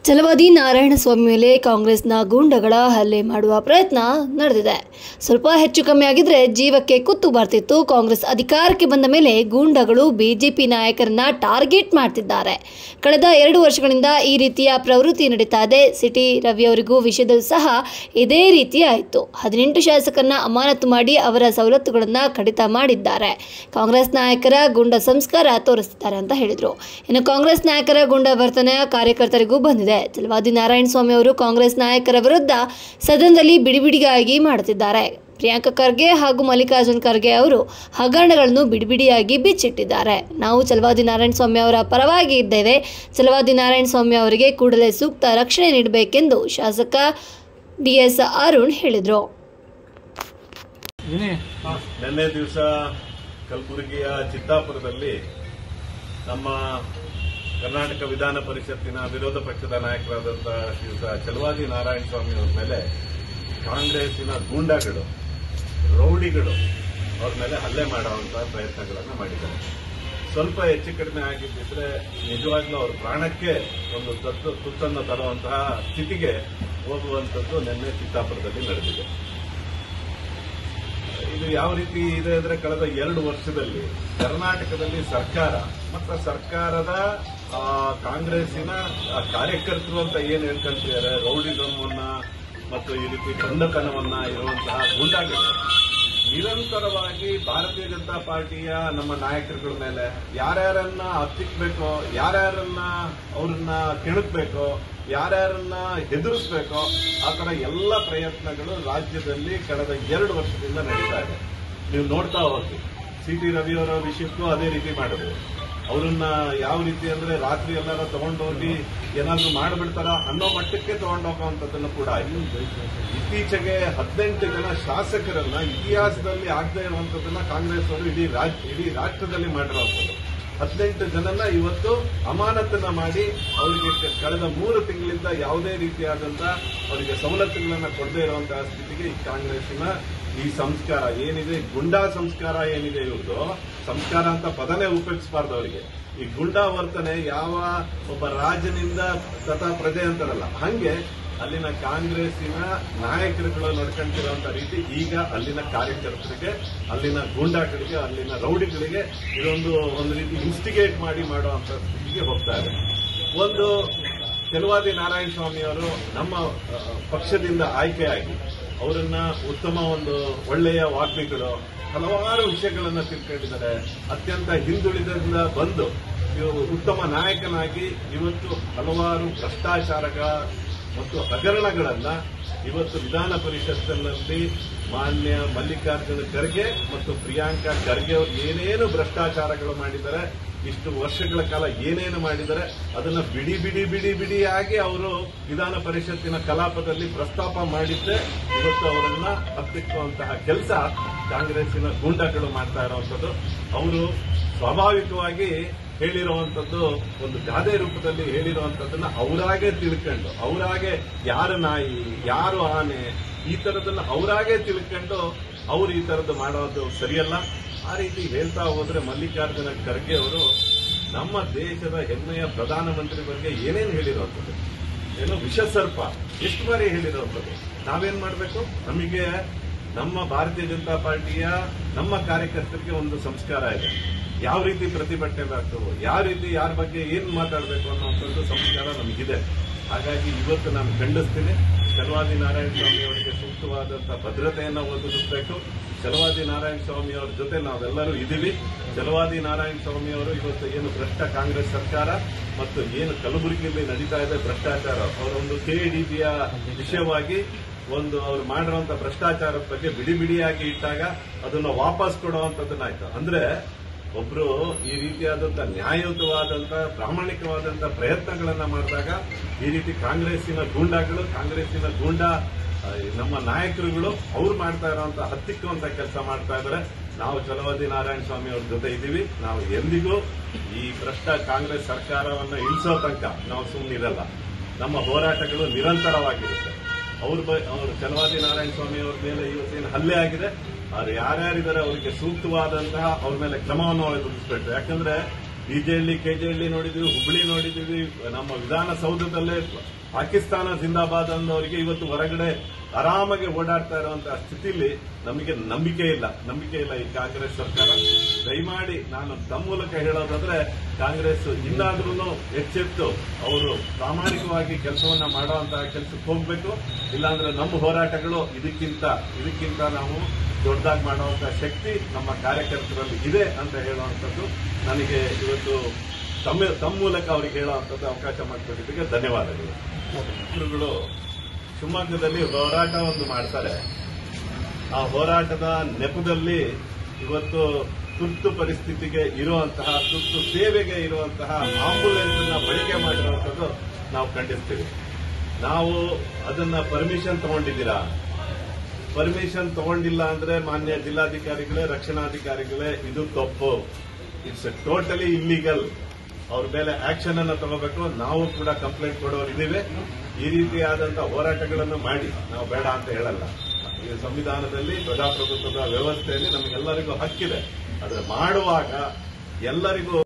ಛಲವಾದಿ ನಾರಾಯಣಸ್ವಾಮಿ ಮೇಲೆ ಕಾಂಗ್ರೆಸ್ನ ಗೂಂಡಗಳ ಹಲ್ಲೆ ಮಾಡುವ ಪ್ರಯತ್ನ ನಡೆದಿದೆ. ಸ್ವಲ್ಪ ಹೆಚ್ಚು ಕಮ್ಮಿ ಆಗಿದ್ರೆ ಜೀವಕ್ಕೆ ಕುತ್ತು ಬರ್ತಿತ್ತು. ಕಾಂಗ್ರೆಸ್ ಅಧಿಕಾರಕ್ಕೆ ಬಂದ ಮೇಲೆ ಗೂಂಡಗಳು ಬಿಜೆಪಿ ನಾಯಕರನ್ನ ಟಾರ್ಗೆಟ್ ಮಾಡ್ತಿದ್ದಾರೆ. ಕಳೆದ 2 ವರ್ಷಗಳಿಂದ ಈ ರೀತಿಯ ಪ್ರವೃತ್ತಿ ನಡೀತಾ ಇದೆ. ಸಿಟಿ ರವಿಯವರಿಗೂ ವಿಷಯದಲ್ಲೂ ಸಹ ಇದೇ ರೀತಿ ಆಯಿತು. 18 ಶಾಸಕರನ್ನ ಅಮಾನತು ಮಾಡಿ ಅವರ ಸವಲತ್ತುಗಳನ್ನು ಕಡಿತ ಮಾಡಿದ್ದಾರೆ. ಕಾಂಗ್ರೆಸ್ ನಾಯಕರ ಗೂಂಡ ಸಂಸ್ಕಾರ ತೋರಿಸ್ತಿದ್ದಾರೆ ಅಂತ ಹೇಳಿದರು. ಇನ್ನು ಕಾಂಗ್ರೆಸ್ ನಾಯಕರ ಗೂಂಡ ವರ್ತನೆ ಕಾರ್ಯಕರ್ತರಿಗೂ ಬಂದಿದೆ. ಛಲವಾದಿ ನಾರಾಯಣಸ್ವಾಮಿ ಅವರು ಕಾಂಗ್ರೆಸ್ ನಾಯಕರ ವಿರುದ್ಧ ಸದನದಲ್ಲಿ ಬಿಡಿಬಿಡಿಯಾಗಿ ಮಾಡುತ್ತಿದ್ದಾರೆ. ಪ್ರಿಯಾಂಕಾ ಖರ್ಗೆ ಹಾಗೂ ಮಲ್ಲಿಕಾರ್ಜುನ್ ಖರ್ಗೆ ಅವರು ಹಗರಣಗಳನ್ನು ಬಿಡಿಬಿಡಿಯಾಗಿ ಬಿಚ್ಚಿಟ್ಟಿದ್ದಾರೆ. ನಾವು ಛಲವಾದಿ ನಾರಾಯಣಸ್ವಾಮಿ ಅವರ ಪರವಾಗಿ ಇದ್ದೇವೆ. ಛಲವಾದಿ ನಾರಾಯಣಸ್ವಾಮಿ ಅವರಿಗೆ ಕೂಡಲೇ ಸೂಕ್ತ ರಕ್ಷಣೆ ನೀಡಬೇಕೆಂದು ಶಾಸಕ ಡಿಎಸ್ ಅರುಣ್ ಹೇಳಿದರು. ನಿನ್ನೆ ದಿವಸ ಕಲಬುರಗಿಯ ಚಿತ್ತಾಪುರದಲ್ಲಿ ನಮ್ಮ ಕರ್ನಾಟಕ ವಿಧಾನ ಪರಿಷತ್ತಿನ ವಿರೋಧ ಪಕ್ಷದ ನಾಯಕರಾದಂತಹ ಶ್ರೀಯುತ ಛಲವಾದಿ ನಾರಾಯಣಸ್ವಾಮಿ ಅವರ ಮೇಲೆ ಕಾಂಗ್ರೆಸ್ಸಿನ ಗೂಂಡಾಗಳು, ರೌಡಿಗಳು ಅವ್ರ ಮೇಲೆ ಹಲ್ಲೆ ಮಾಡುವಂತಹ ಪ್ರಯತ್ನಗಳನ್ನು ಮಾಡಿದ್ದಾರೆ. ಸ್ವಲ್ಪ ಹೆಚ್ಚು ಕಡಿಮೆ ಆಗಿದ್ದಿದ್ರೆ ನಿಜವಾಗ್ಲೂ ಅವ್ರ ಪ್ರಾಣಕ್ಕೆ ಒಂದು ತುತ್ತನ್ನು ತರುವಂತಹ ಸ್ಥಿತಿಗೆ ಹೋಗುವಂಥದ್ದು ನಿನ್ನೆ ಚಿತ್ತಾಪುರದಲ್ಲಿ ನಡೆದಿದೆ. ಇದು ಯಾವ ರೀತಿ ಇದೆ ಅಂದ್ರೆ, ಕಳೆದ 2 ವರ್ಷದಲ್ಲಿ ಕರ್ನಾಟಕದಲ್ಲಿ ಸರ್ಕಾರ ಮತ್ತು ಸರ್ಕಾರದ ಕಾಂಗ್ರೆಸ್ಸಿನ ಕಾರ್ಯಕರ್ತರು ಅಂತ ಏನ್ ಹೇಳ್ಕೊಂತಿದ್ದಾರೆ, ರೌಡಿಸಮನ್ನ ಮತ್ತು ಈ ರೀತಿ ಕಂದತನವನ್ನ ಇರುವಂತಹ ಗೂಂಡಾಗಳು ನಿರಂತರವಾಗಿ ಭಾರತೀಯ ಜನತಾ ಪಾರ್ಟಿಯ ನಮ್ಮ ನಾಯಕರುಗಳ ಮೇಲೆ ಯಾರ್ಯಾರನ್ನ ಹತ್ತಿಕ್ಬೇಕೋ, ಯಾರ್ಯಾರನ್ನ ಅವ್ರನ್ನ ಕೆಣಕ್ಬೇಕೋ, ಯಾರ್ಯಾರನ್ನ ಹೆದರಿಸಬೇಕೋ ಆ ತರ ಎಲ್ಲ ಪ್ರಯತ್ನಗಳು ರಾಜ್ಯದಲ್ಲಿ ಕಳೆದ 2 ವರ್ಷದಿಂದ ನಡೀತಾ ಇದೆ. ನೀವು ನೋಡ್ತಾ ಹೋಗಿ ಸಿಟಿ ರವಿಯವರ ವಿಷಯಕ್ಕೂ ಅದೇ ರೀತಿ ಮಾಡಿದ್ರು. ಅವರನ್ನ ಯಾವ ರೀತಿ ಅಂದ್ರೆ ರಾತ್ರಿ ಎಲ್ಲಾರ ತಗೊಂಡೋಗಿ ಏನಾದ್ರೂ ಮಾಡಿಬಿಡ್ತಾರ ಅನ್ನೋ ಮಟ್ಟಕ್ಕೆ ತಗೊಂಡೋಗುವಂಥದ್ದನ್ನು ಕೂಡ ಆಯ್ತು. ಇತ್ತೀಚೆಗೆ 18 ಜನ ಶಾಸಕರನ್ನ ಇತಿಹಾಸದಲ್ಲಿ ಆಗದೆ ಇರುವಂತದ್ದನ್ನ ಕಾಂಗ್ರೆಸ್ ಅವರು ಇಡೀ ರಾಷ್ಟ್ರದಲ್ಲಿ ಮಾಡಿರುವಂಥದ್ದು. 18 ಜನನ್ನ ಇವತ್ತು ಅಮಾನತನ್ನ ಮಾಡಿ ಅವರಿಗೆ ಕಳೆದ 3 ತಿಂಗಳಿಂದ ಯಾವುದೇ ರೀತಿಯಾದಂತಹ ಅವರಿಗೆ ಸವಲತ್ತುಗಳನ್ನ ಕೊಡದೇ ಇರುವಂತಹ ಸ್ಥಿತಿಗೆ ಈ ಕಾಂಗ್ರೆಸ್ಸಿನ ಈ ಸಂಸ್ಕಾರ ಏನಿದೆ, ಗುಂಡಾ ಸಂಸ್ಕಾರ ಏನಿದೆ, ಇವ್ರದ್ದು ಸಂಸ್ಕಾರ ಅಂತ ಪದನೇ ಉಪಯೋಗಿಸಬಾರ್ದು ಅವರಿಗೆ. ಈ ಗುಂಡಾ ವರ್ತನೆ ಯಾವ ಒಬ್ಬ ರಾಜನಿಂದ ತಥಾ ಪ್ರಜೆ ಅಂತಾರಲ್ಲ, ಹಂಗೆ ಅಲ್ಲಿನ ಕಾಂಗ್ರೆಸ್ಸಿನ ನಾಯಕರುಗಳು ನಡ್ಕೊಂತಿರುವಂತ ರೀತಿ ಈಗ ಅಲ್ಲಿನ ಕಾರ್ಯಕರ್ತರಿಗೆ, ಅಲ್ಲಿನ ಗೂಂಡಾಗಳಿಗೆ, ಅಲ್ಲಿನ ರೌಡಿಗಳಿಗೆ ಒಂದು ರೀತಿ ಇನ್ಸ್ಟಿಗೇಟ್ ಮಾಡಿ ಮಾಡುವಂತ ಸ್ಥಿತಿಗೆ ಹೋಗ್ತಾ ಇದೆ. ಒಂದು ಛಲವಾದಿ ನಾರಾಯಣಸ್ವಾಮಿ ಅವರು ನಮ್ಮ ಪಕ್ಷದಿಂದ ಆಯ್ಕೆಯಾಗಿ ಅವರನ್ನ ಉತ್ತಮ ಒಂದು ಒಳ್ಳೆಯ ವಾಗ್ಮಿಗಳು, ಹಲವಾರು ವಿಷಯಗಳನ್ನು ತಿಳ್ಕೊಂಡಿದ್ದಾರೆ. ಅತ್ಯಂತ ಹಿಂದುಳಿದಿಂದ ಬಂದು ಉತ್ತಮ ನಾಯಕನಾಗಿ ಇವತ್ತು ಹಲವಾರು ಭ್ರಷ್ಟಾಚಾರಗಳ ಮತ್ತು ಹಗರಣಗಳನ್ನ ಇವತ್ತು ವಿಧಾನ ಪರಿಷತ್ತಿನಲ್ಲಿ ಮಾನ್ಯ ಮಲ್ಲಿಕಾರ್ಜುನ ಖರ್ಗೆ ಮತ್ತು ಪ್ರಿಯಾಂಕಾ ಖರ್ಗೆ ಅವರು ಏನೇನು ಭ್ರಷ್ಟಾಚಾರಗಳು ಮಾಡಿದ್ದಾರೆ, ಇಷ್ಟು ವರ್ಷಗಳ ಕಾಲ ಏನೇನು ಮಾಡಿದ್ದಾರೆ ಅದನ್ನ ಬಿಡಿಯಾಗಿ ಅವರು ವಿಧಾನ ಪರಿಷತ್ತಿನ ಕಲಾಪದಲ್ಲಿ ಪ್ರಸ್ತಾಪ ಮಾಡಿದ್ದೆ ಇವತ್ತು ಅವರನ್ನ ಹತ್ತಿಕ್ಕುವಂತಹ ಕೆಲಸ ಕಾಂಗ್ರೆಸ್ಸಿನ ಗೂಂಡಾಗಳು ಮಾಡ್ತಾ ಇರುವಂತದ್ದು. ಅವರು ಸ್ವಾಭಾವಿಕವಾಗಿ ಹೇಳಿರುವಂತದ್ದು ಒಂದು ಗಾದೆ ರೂಪದಲ್ಲಿ ಹೇಳಿರುವಂತದ್ದನ್ನ ಅವರಾಗೆ ತಿಳ್ಕೊಂಡು, ಅವರಾಗೆ ಯಾರು ನಾಯಿ ಯಾರು ಆನೆ ಈ ತರದನ್ನ ಅವರಾಗೆ ತಿಳ್ಕೊಂಡು ಅವರು ಈ ತರದ್ದು ಮಾಡೋದು ಸರಿಯಲ್ಲ. ಆ ರೀತಿ ಹೇಳ್ತಾ ಹೋದ್ರೆ ಮಲ್ಲಿಕಾರ್ಜುನ ಖರ್ಗೆ ಅವರು ನಮ್ಮ ದೇಶದ ಹೆಮ್ಮೆಯ ಪ್ರಧಾನಮಂತ್ರಿ ಬಗ್ಗೆ ಏನೇನು ಹೇಳಿರುವಂಥದ್ದು, ಏನೋ ವಿಷಸರ್ಪ ಎಷ್ಟು ಬಾರಿ ಹೇಳಿರುವಂಥದ್ದು. ನಾವೇನ್ ಮಾಡಬೇಕು? ನಮಗೆ ನಮ್ಮ ಭಾರತೀಯ ಜನತಾ ಪಾರ್ಟಿಯ ನಮ್ಮ ಕಾರ್ಯಕರ್ತರಿಗೆ ಒಂದು ಸಂಸ್ಕಾರ ಇದೆ. ಯಾವ ರೀತಿ ಪ್ರತಿಭಟನೆ ಆಗ್ತವೋ, ಯಾವ ರೀತಿ ಯಾರ ಬಗ್ಗೆ ಏನ್ ಮಾತಾಡಬೇಕು ಅನ್ನೋಂಥದ್ದು ಸಂಸ್ಕಾರ ನಮಗಿದೆ. ಹಾಗಾಗಿ ಇವತ್ತು ನಾನು ಖಂಡಿಸ್ತೀನಿ. ಛಲವಾದಿ ನಾರಾಯಣಸ್ವಾಮಿ ಅವರಿಗೆ ಸೂಕ್ತವಾದಂತಹ ಭದ್ರತೆಯನ್ನು ಒದಗಿಸಬೇಕು. ಛಲವಾದಿ ನಾರಾಯಣಸ್ವಾಮಿ ಅವರ ಜೊತೆ ನಾವೆಲ್ಲರೂ ಇದ್ದೀವಿ. ಛಲವಾದಿ ನಾರಾಯಣಸ್ವಾಮಿ ಅವರು ಇವತ್ತು ಏನು ಭ್ರಷ್ಟ ಕಾಂಗ್ರೆಸ್ ಸರ್ಕಾರ ಮತ್ತು ಏನು ಕಲಬುರಗಿಯಲ್ಲಿ ನಡೀತಾ ಇದೆ ಭ್ರಷ್ಟಾಚಾರ, ಅವರೊಂದು ಕೆಡಿಪಿಯ ವಿಷಯವಾಗಿ ಅವ್ರು ಮಾಡಿರುವಂತಹ ಭ್ರಷ್ಟಾಚಾರದ ಬಗ್ಗೆ ಬಿಡಿಯಾಗಿ ಇಟ್ಟಾಗ ಅದನ್ನು ವಾಪಸ್ ಕೊಡುವಂತದ್ದನ್ನಾಯ್ತು. ಅಂದ್ರೆ ಒಬ್ರು ಈ ರೀತಿಯಾದಂತಹ ನ್ಯಾಯಯುತವಾದಂತಹ ಪ್ರಾಮಾಣಿಕವಾದಂತಹ ಪ್ರಯತ್ನಗಳನ್ನ ಮಾಡಿದಾಗ ಈ ರೀತಿ ಕಾಂಗ್ರೆಸ್ಸಿನ ಗೂಂಡಾಗಳು, ಕಾಂಗ್ರೆಸ್ಸಿನ ಗೂಂಡಾ ನಮ್ಮ ನಾಯಕರುಗಳು ಅವ್ರು ಮಾಡ್ತಾ ಇರುವಂತಹ ಹತ್ತಿಕ್ಕುವಂತ ಕೆಲಸ ಮಾಡ್ತಾ ಇದ್ದಾರೆ. ನಾವು ಛಲವಾದಿ ನಾರಾಯಣಸ್ವಾಮಿ ಅವ್ರ ಜೊತೆ ಇದ್ದೀವಿ. ನಾವು ಎಂದಿಗೂ ಈ ಭ್ರಷ್ಟ ಕಾಂಗ್ರೆಸ್ ಸರ್ಕಾರವನ್ನ ಇಳಿಸೋ ತನಕ ನಾವು ಸುಮ್ಮನಿರಲ್ಲ. ನಮ್ಮ ಹೋರಾಟಗಳು ನಿರಂತರವಾಗಿರುತ್ತೆ. ಅವರು ಛಲವಾದಿ ನಾರಾಯಣಸ್ವಾಮಿ ಅವ್ರ ಮೇಲೆ ಇವತ್ತೇನು ಹಲ್ಲೆ ಆಗಿದೆ, ಅವ್ರು ಯಾರ್ಯಾರಿದ್ದಾರೆ ಅವರಿಗೆ ಸೂಕ್ತವಾದಂತಹ ಅವ್ರ ಮೇಲೆ ಕ್ರಮವನ್ನು ಒದಗಿಸಬೇಕು. ಯಾಕಂದ್ರೆ ಡಿಜೆಹಳ್ಳಿ ಕೆಜೆಹಳ್ಳಿ ನೋಡಿದ್ವಿ, ಹುಬ್ಬಳ್ಳಿ ನೋಡಿದ್ವಿ. ನಮ್ಮ ವಿಧಾನಸೌಧದಲ್ಲೇ ಪಾಕಿಸ್ತಾನ ಜಿಂದಾಬಾದ್ ಅನ್ನೋರಿಗೆ ಇವತ್ತು ಹೊರಗಡೆ ಆರಾಮಾಗಿ ಓಡಾಡ್ತಾ ಇರುವಂತಹ ಸ್ಥಿತಿಲಿ ನಮಗೆ ನಂಬಿಕೆ ಇಲ್ಲ ಈ ಕಾಂಗ್ರೆಸ್ ಸರ್ಕಾರ. ದಯಮಾಡಿ ನಾನು ತಮ್ಮ ಮೂಲಕ ಹೇಳೋದಾದ್ರೆ ಕಾಂಗ್ರೆಸ್ ಇನ್ನಾದ್ರೂ ಎಚ್ಚೆತ್ತು ಅವರು ಪ್ರಾಮಾಣಿಕವಾಗಿ ಕೆಲಸವನ್ನ ಮಾಡುವಂತಹ ಕೆಲಸಕ್ಕೆ ಹೋಗಬೇಕು. ಇಲ್ಲಾಂದ್ರೆ ನಮ್ಮ ಹೋರಾಟಗಳು ಇದಕ್ಕಿಂತ ನಾವು ದೊಡ್ಡದಾಗಿ ಮಾಡುವಂತಹ ಶಕ್ತಿ ನಮ್ಮ ಕಾರ್ಯಕರ್ತರಲ್ಲಿ ಇದೆ ಅಂತ ಹೇಳುವಂಥದ್ದು ನನಗೆ ಇವತ್ತು ತಮ್ಮ ಮೂಲಕ ಅವರಿಗೆ ಹೇಳುವಂಥದ್ದು ಅವಕಾಶ ಮಾಡಿಕೊಟ್ಟಿದ್ದಕ್ಕೆ ಧನ್ಯವಾದಗಳು. ಇವುಗಳು ಶಿವಮೊಗ್ಗದಲ್ಲಿ ಹೋರಾಟ ಒಂದು ಮಾಡ್ತಾರೆ. ಆ ಹೋರಾಟದ ನೆಪದಲ್ಲಿ ಇವತ್ತು ತುರ್ತು ಪರಿಸ್ಥಿತಿಗೆ ಇರುವಂತಹ, ತುರ್ತು ಸೇವೆಗೆ ಇರುವಂತಹ ಆಂಬುಲೆನ್ಸ್ ಅನ್ನ ಬಳಕೆ ಮಾಡಿರುವಂಥದ್ದು ನಾವು ಖಂಡಿಸ್ತೀವಿ. ನಾವು ಅದನ್ನ ಪರ್ಮಿಷನ್ ತಗೊಂಡಿದ್ದೀರಾ? ಪರ್ಮಿಷನ್ ತಗೊಂಡಿಲ್ಲ ಅಂದ್ರೆ ಮಾನ್ಯ ಜಿಲ್ಲಾಧಿಕಾರಿಗಳೇ, ರಕ್ಷಣಾಧಿಕಾರಿಗಳೇ, ಇದು ತಪ್ಪು. It's totally illegal. ಅವ್ರ ಮೇಲೆ ಆಕ್ಷನ್ ಅನ್ನು ತಗೋಬೇಕು. ನಾವು ಕೂಡ ಕಂಪ್ಲೇಂಟ್ ಕೊಡೋರಿದ್ದೀವಿ. ಈ ರೀತಿಯಾದಂತಹ ಹೋರಾಟಗಳನ್ನು ಮಾಡಿ, ನಾವು ಬೇಡ ಅಂತ ಹೇಳಲ್ಲ. ಈ ಸಂವಿಧಾನದಲ್ಲಿ ಪ್ರಜಾಪ್ರಭುತ್ವದ ವ್ಯವಸ್ಥೆಯಲ್ಲಿ ನಮಗೆಲ್ಲರಿಗೂ ಹಕ್ಕಿದೆ. ಆದರೆ ಮಾಡುವಾಗ ಎಲ್ಲರಿಗೂ